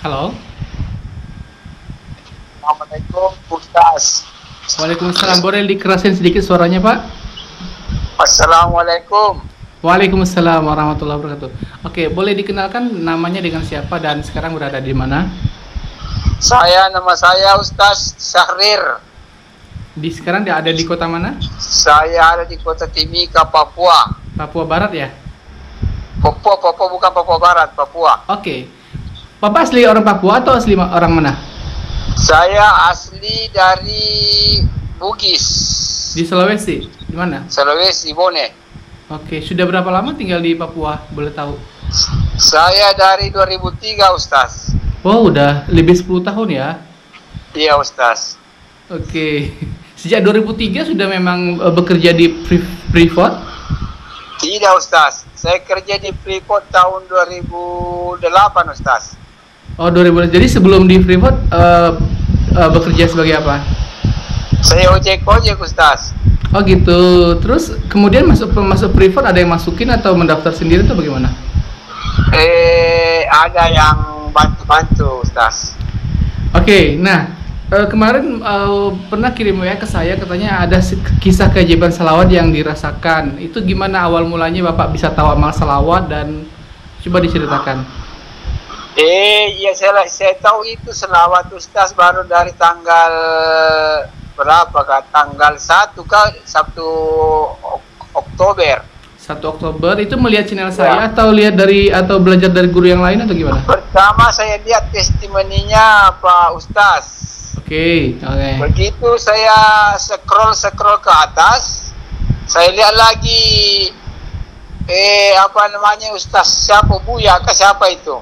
Halo. Assalamualaikum Ustaz. Waalaikumsalam. Boleh dikerasin sedikit suaranya, Pak? Assalamualaikum. Waalaikumsalam warahmatullahi wabarakatuh. Oke, boleh dikenalkan namanya dengan siapa dan sekarang berada di mana? Nama saya Ustaz Syahrir. Sekarang dia ada di kota mana? Saya ada di Kota Timika, Papua. Papua Barat ya? Papua bukan Papua Barat, Papua. Oke. Bapak asli orang Papua atau asli orang mana? Saya asli dari Bugis, Di Sulawesi. Di mana? Sulawesi, Bone. Oke, sudah berapa lama tinggal di Papua? Boleh tahu? Saya dari 2003 Ustaz. Oh, udah lebih 10 tahun ya? Iya Ustaz. Oke. Sejak 2003 sudah memang bekerja di Freeport? Tidak Ustaz. Saya kerja di Freeport tahun 2008 Ustaz. Oh, 2000. Jadi sebelum di Freeport bekerja sebagai apa? Saya ojek Ustaz. Oh gitu. Terus kemudian masuk Freeport ada yang masukin atau mendaftar sendiri atau bagaimana? Ada yang bantu-bantu Ustaz. Oke, nah kemarin pernah kirim WA ke saya katanya ada kisah keajaiban salawat yang dirasakan. Itu gimana awal mulanya Bapak bisa tahu amal salawat dan coba diceritakan. Iya saya tahu itu selawat Ustaz baru dari tanggal berapa kah? Tanggal 1 kah? Sabtu Oktober. 1 Oktober itu melihat channel saya atau lihat atau belajar dari guru yang lain atau gimana? Pertama saya lihat testimoninya Pak Ustaz. Oke. Begitu saya scroll ke atas, saya lihat lagi apa namanya Ustaz siapa Buya kah siapa itu?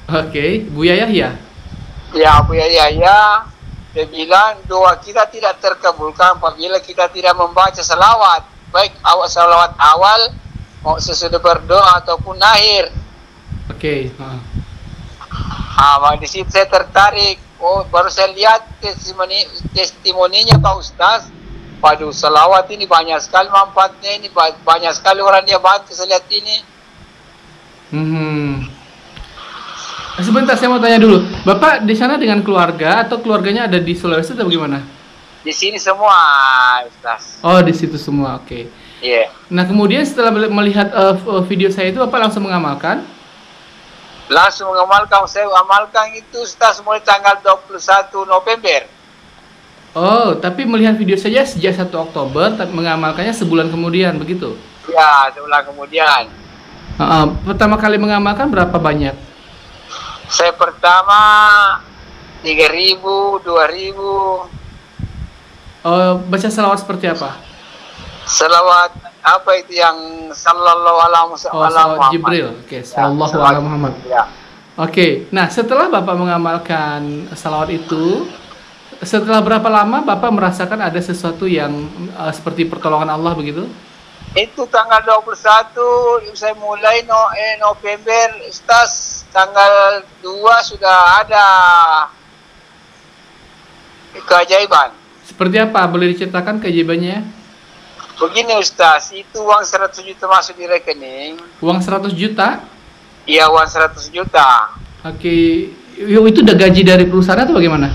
Oke, Buya Yahya. Ya, Buya Yahya. Dia bilang doa kita tidak terkabulkan apabila kita tidak membaca salawat, baik salawat awal mau sesudah berdoa ataupun akhir. Oke. Di situ saya tertarik. Oh, baru saya lihat testimoninya Pak Ustaz. Waduh, salawat ini banyak sekali manfaatnya, ini banyak sekali orang dia bantu. Saya lihat ini. Sebentar, saya mau tanya dulu. Bapak di sana dengan keluarga atau keluarganya ada di Sulawesi atau bagaimana? Di sini semua, Ustaz. Oh, di situ semua. Oke. Iya. Nah, kemudian setelah melihat video saya itu, Bapak langsung mengamalkan? Langsung mengamalkan. Saya amalkan itu Ustaz mulai tanggal 21 November. Oh, tapi melihat video saja sejak 1 Oktober, tapi mengamalkannya sebulan kemudian, begitu? Ya, sebulan kemudian. Pertama kali mengamalkan berapa banyak? Saya pertama 3.000, 2.000. Baca salawat seperti apa? Salawat apa itu yang sallallahu alaihi salawat Jibril. Oke, sallallahu alaihi Muhammad. Ya. Oke, nah setelah Bapak mengamalkan salawat itu, setelah berapa lama Bapak merasakan ada sesuatu yang seperti pertolongan Allah begitu? Itu tanggal 21 saya mulai November Ustaz, tanggal 2 sudah ada keajaiban. Seperti apa? Boleh diceritakan keajaibannya? Begini Ustaz, itu uang 100 juta masuk di rekening. Uang 100 juta? Iya, uang 100 juta. Oke, itu udah gaji dari perusahaan atau bagaimana?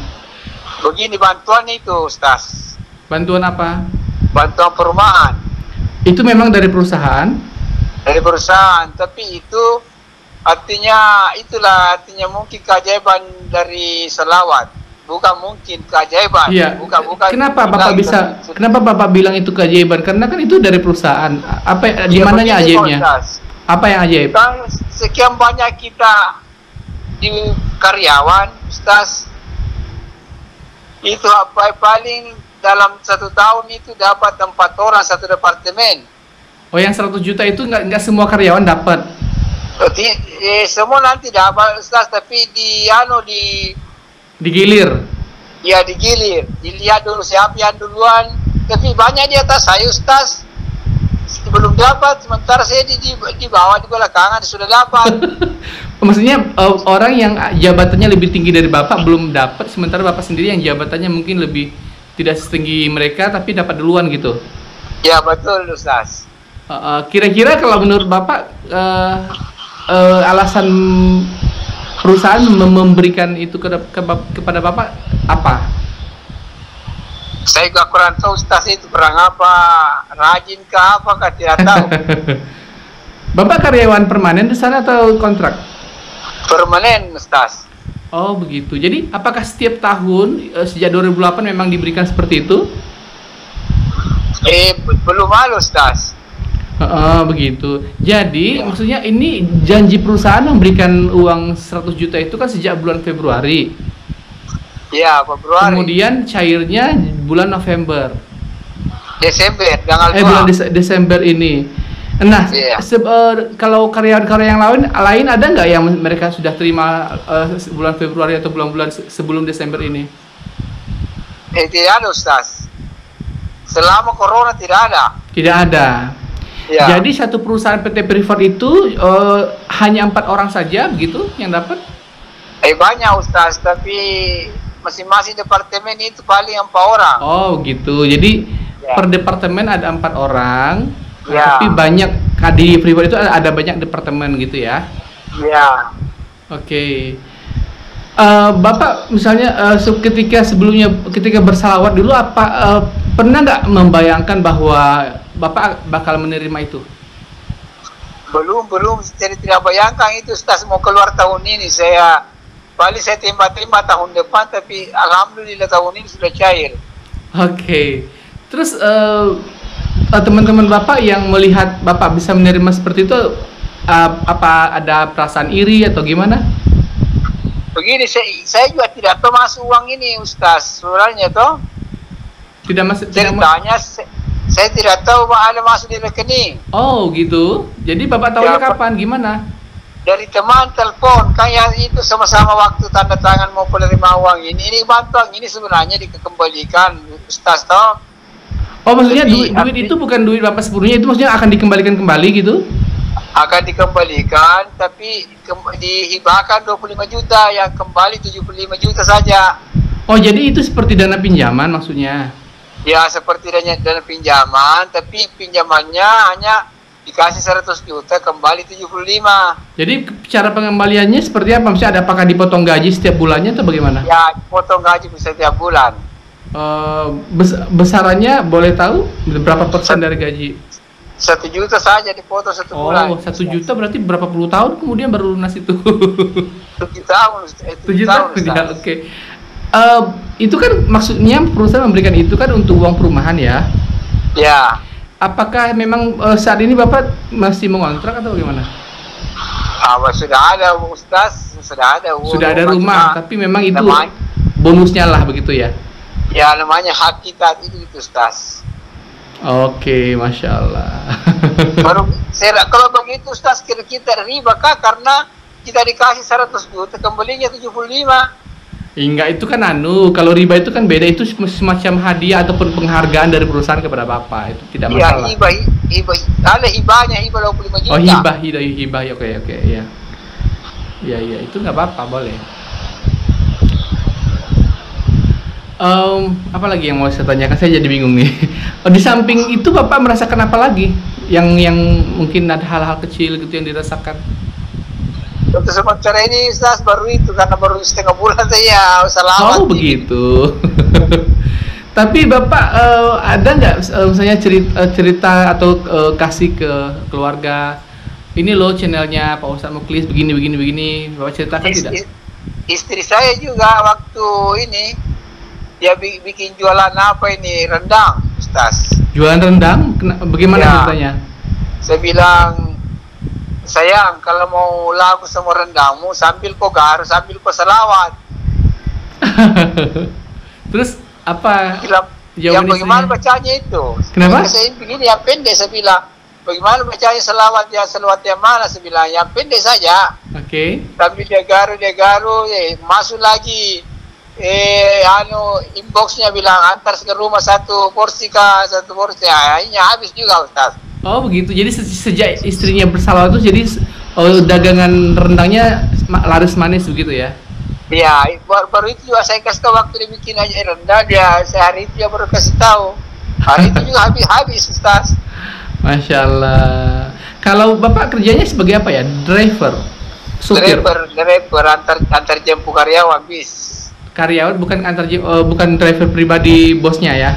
Begini bantuan itu Ustaz. Bantuan apa? Bantuan perumahan. Itu memang dari perusahaan? Dari perusahaan, tapi itu artinya mungkin keajaiban dari selawat. Bukan mungkin keajaiban. Iya. Bukan. Kenapa Bapak bilang itu keajaiban? Karena kan itu dari perusahaan. Apa di mananya ajaibnya? Apa yang ajaib? Sekian banyak kita di karyawan, Ustaz. Itu apa paling dalam 1 tahun itu dapat 4 orang satu departemen. Oh, yang 100 juta itu nggak semua karyawan dapat? Semua nanti dapat Ustaz, tapi digilir. Ya, digilir. Dilihat dulu siapa yang duluan. Tapi banyak di atas saya Ustaz. Belum dapat, sementara saya di bawah, di belakangan sudah dapat. Maksudnya orang yang jabatannya lebih tinggi dari Bapak belum dapat, sementara Bapak sendiri yang jabatannya mungkin lebih tidak setinggi mereka tapi dapat duluan gitu. Ya, betul Ustaz. Kira-kira kalau menurut Bapak alasan perusahaan memberikan itu kepada Bapak apa? Saya juga kurang tahu Ustaz itu perang apa, rajin ke apakah tidak tahu. Bapak karyawan permanen di sana atau kontrak? Permanen Ustaz. Oh begitu. Jadi apakah setiap tahun sejak 2008 memang diberikan seperti itu? Belum ada Ustaz. Begitu. Jadi maksudnya ini janji perusahaan memberikan uang 100 juta itu kan sejak bulan Februari. Ya, Februari. Kemudian cairnya bulan November. Desember, tanggal 2. Bulan Desember ini. Nah, kalau karyawan-karyawan yang lain ada nggak yang mereka sudah terima bulan Februari atau bulan-bulan sebelum Desember ini? Tidak ada Ustaz. Selama corona tidak ada. Tidak ada. Ya. Jadi satu perusahaan PT Freeport itu hanya 4 orang saja begitu yang dapat? Banyak Ustaz, tapi masing-masing departemen itu paling 4 orang. Oh gitu. Jadi per departemen ada 4 orang. Ya. Tapi banyak di Freeport itu ada banyak departemen gitu ya? Ya. Oke. Bapak misalnya ketika bersalawat dulu pernah nggak membayangkan bahwa Bapak bakal menerima itu? Belum, saya tidak bayangkan itu Ustaz mau keluar tahun ini. Paling saya tembak-tembak tahun depan, tapi alhamdulillah tahun ini sudah cair. Oke. Terus teman-teman Bapak yang melihat Bapak bisa menerima seperti itu, apa ada perasaan iri atau gimana? Begini, saya juga tidak tahu masuk uang ini Ustaz. Sebenarnya toh tidak masuk. Ceritanya saya tidak tahu ada masuk di rekening. Oh gitu. Jadi Bapak tahunya kapan? Gimana? Dari teman telepon, kayak itu sama-sama waktu tanda tangan mau penerima uang ini bantuan ini sebenarnya dikembalikan Ustaz toh. Oh maksudnya duit itu bukan duit Bapak sepenuhnya, itu maksudnya akan dikembalikan kembali gitu? Akan dikembalikan, tapi dihibahkan 25 juta, yang kembali 75 juta saja. Oh jadi itu seperti dana pinjaman maksudnya? Ya seperti dana pinjaman, tapi pinjamannya hanya dikasih 100 juta, kembali 75. Jadi cara pengembaliannya seperti apa? Maksudnya apakah dipotong gaji setiap bulannya atau bagaimana? Ya, potong gaji setiap bulan. Besarannya boleh tahu berapa persen dari gaji? 1 juta saja dipotong 1 bulan. Oh, 1 juta berarti berapa puluh tahun kemudian baru lunas itu? 7 tahun. 7 tahun, ya, oke. Itu kan maksudnya perusahaan memberikan itu kan untuk uang perumahan ya? Ya. Apakah memang saat ini Bapak masih mengontrak atau bagaimana? Sudah ada Ustaz, sudah ada. Sudah ada rumah, tapi memang itu bonusnya lah begitu ya? Ya namanya hak kita itu Ustaz. Oke, Masya Allah. Kalau begitu Ustaz kira-kira riba kah? Karena kita dikasih 100 juta, kembalinya 75. Enggak, itu kan kalau riba itu kan beda, itu semacam hadiah ataupun penghargaan dari perusahaan kepada Bapak, itu tidak masalah. Ya, ada hibahnya, hibah 25 juta. Oh, hibah, oke, ya. Ya, itu nggak apa-apa, boleh. Apa lagi yang mau saya tanyakan? Saya jadi bingung nih. Di samping itu Bapak merasakan apa lagi? Yang mungkin ada hal-hal kecil gitu yang dirasakan? Untuk sementara ini Ustaz baru itu, karena baru setengah bulan saya selawat. Oh begitu. Tapi Bapak ada nggak misalnya cerita atau kasih ke keluarga, ini loh channelnya Pak Ustadz Muklis begini, Bapak ceritakan tidak? Istri saya juga waktu ini dia bikin jualan apa ini, rendang Ustaz. Jualan rendang? Bagaimana ceritanya? Saya bilang, sayang, kalau mau lagu sama rendangmu sambil kau garu, sambil kau selawat. Terus apa? Yang bagaimana bacanya itu? Kenapa? Saya begini yang pendek, saya bilang, bagaimana bacanya selawat yang mana? Saya bilang yang pendek saja. Oke. Sambil dia garu, masuk lagi. Inboxnya bilang antar ke rumah satu porsi. Akhirnya habis juga Ustaz. Oh begitu, jadi sejak istrinya bersalawat itu jadi dagangan rendangnya laris manis begitu ya? Iya, baru itu juga saya kasih tahu waktu dia bikin aja rendang, sehari itu dia baru kasih tahu. Hari itu juga habis Ustaz. Masya Allah. Kalau Bapak kerjanya sebagai apa ya? Driver? Supir. Driver antar jemput karyawan bis. Karyawan bukan bukan driver pribadi bosnya ya.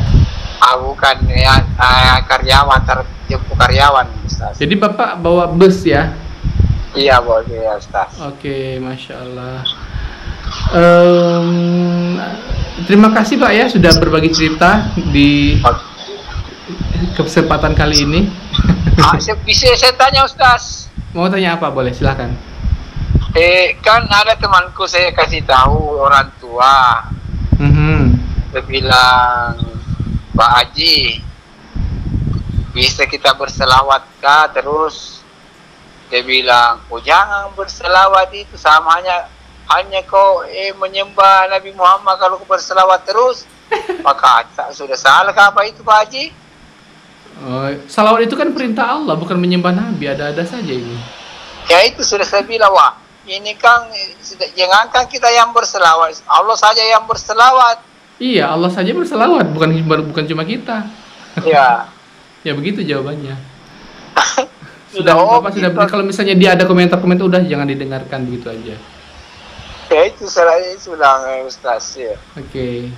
Bukan ya, karyawan antar jemput karyawan, Ustaz. Jadi Bapak bawa bus ya? Iya, boleh ya, Ustaz. Oke, Masya Allah. Terima kasih Pak ya sudah berbagi cerita di kesempatan kali ini. Bisa saya tanya, Ustaz? Mau tanya apa? Boleh, silakan. Kan ada temanku, saya kasih tahu orang tua. Dia bilang, Pak Haji, bisa kita berselawat kah? Terus dia bilang, oh jangan berselawat, itu sama hanya kau menyembah Nabi Muhammad. Kalau kau berselawat terus, maka sudah salah kah apa itu, Pak Haji? Salawat itu kan perintah Allah, bukan menyembah Nabi. Ada-ada saja ini. Ya itu sudah saya bilang, wah ini kan jangankan kita yang berselawat, Allah saja yang berselawat. Iya, Allah saja berselawat, bukan cuma kita. Ya. Ya begitu jawabannya. Bapak sudah gitu. Kalau misalnya dia ada komentar-komentar, udah jangan didengarkan, begitu aja. Ya itu sudah Ustaz ya. Oke.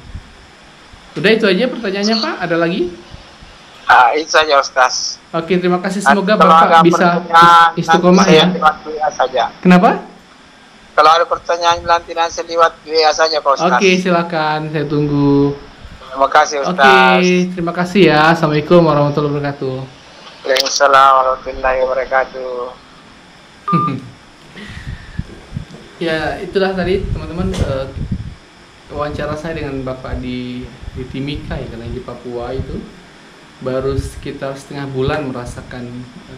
Udah itu aja pertanyaannya Pak, ada lagi? Itu saja Ustaz. Oke, terima kasih, semoga Bapak bisa istiqomah ya. Saja. Kenapa? Kalau ada pertanyaan nanti lewat WA saja Pak Ustaz. Oke, silakan, saya tunggu. Terima kasih Ustaz. Oke, terima kasih ya. Assalamualaikum warahmatullahi wabarakatuh. Waalaikumsalam warahmatullahi wabarakatuh. Ya, itulah tadi teman-teman wawancara saya dengan Bapak di Timika ya, karena di Papua itu. Baru sekitar setengah bulan merasakan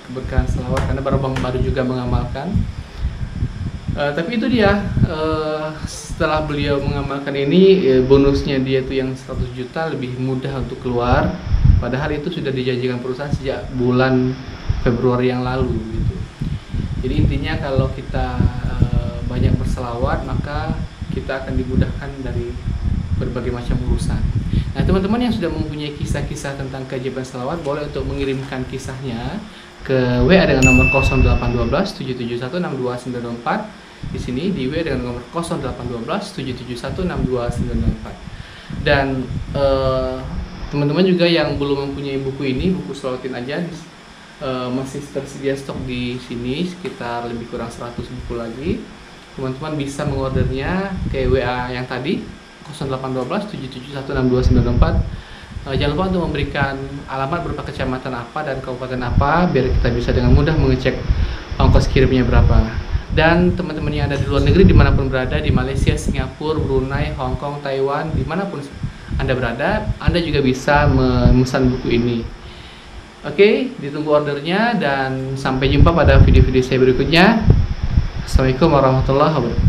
keberkahan selawat karena baru juga mengamalkan. Tapi itu dia, setelah beliau mengamalkan ini, bonusnya dia tuh yang 100 juta lebih mudah untuk keluar. Padahal itu sudah dijanjikan perusahaan sejak bulan Februari yang lalu gitu. Jadi intinya kalau kita banyak berselawat, maka kita akan dimudahkan dari berbagai macam urusan. Nah, teman-teman yang sudah mempunyai kisah-kisah tentang keajaiban selawat, boleh untuk mengirimkan kisahnya ke WA dengan nomor 0812 771 62924. Di sini di WA dengan nomor 0812 771 62924. Dan teman-teman juga yang belum mempunyai buku ini, buku Selawatin Aja, masih tersedia stok di sini sekitar lebih kurang 100 buku lagi. Teman-teman bisa mengordernya ke WA yang tadi 0812 771 62924. Jangan lupa untuk memberikan alamat berupa kecamatan apa dan kabupaten apa, biar kita bisa dengan mudah mengecek ongkos kirimnya berapa. Dan teman-teman yang ada di luar negeri dimanapun berada, di Malaysia, Singapura, Brunei, Hong Kong, Taiwan, dimanapun Anda berada, Anda juga bisa memesan buku ini. Oke, ditunggu ordernya dan sampai jumpa pada video-video saya berikutnya. Assalamualaikum warahmatullahi wabarakatuh.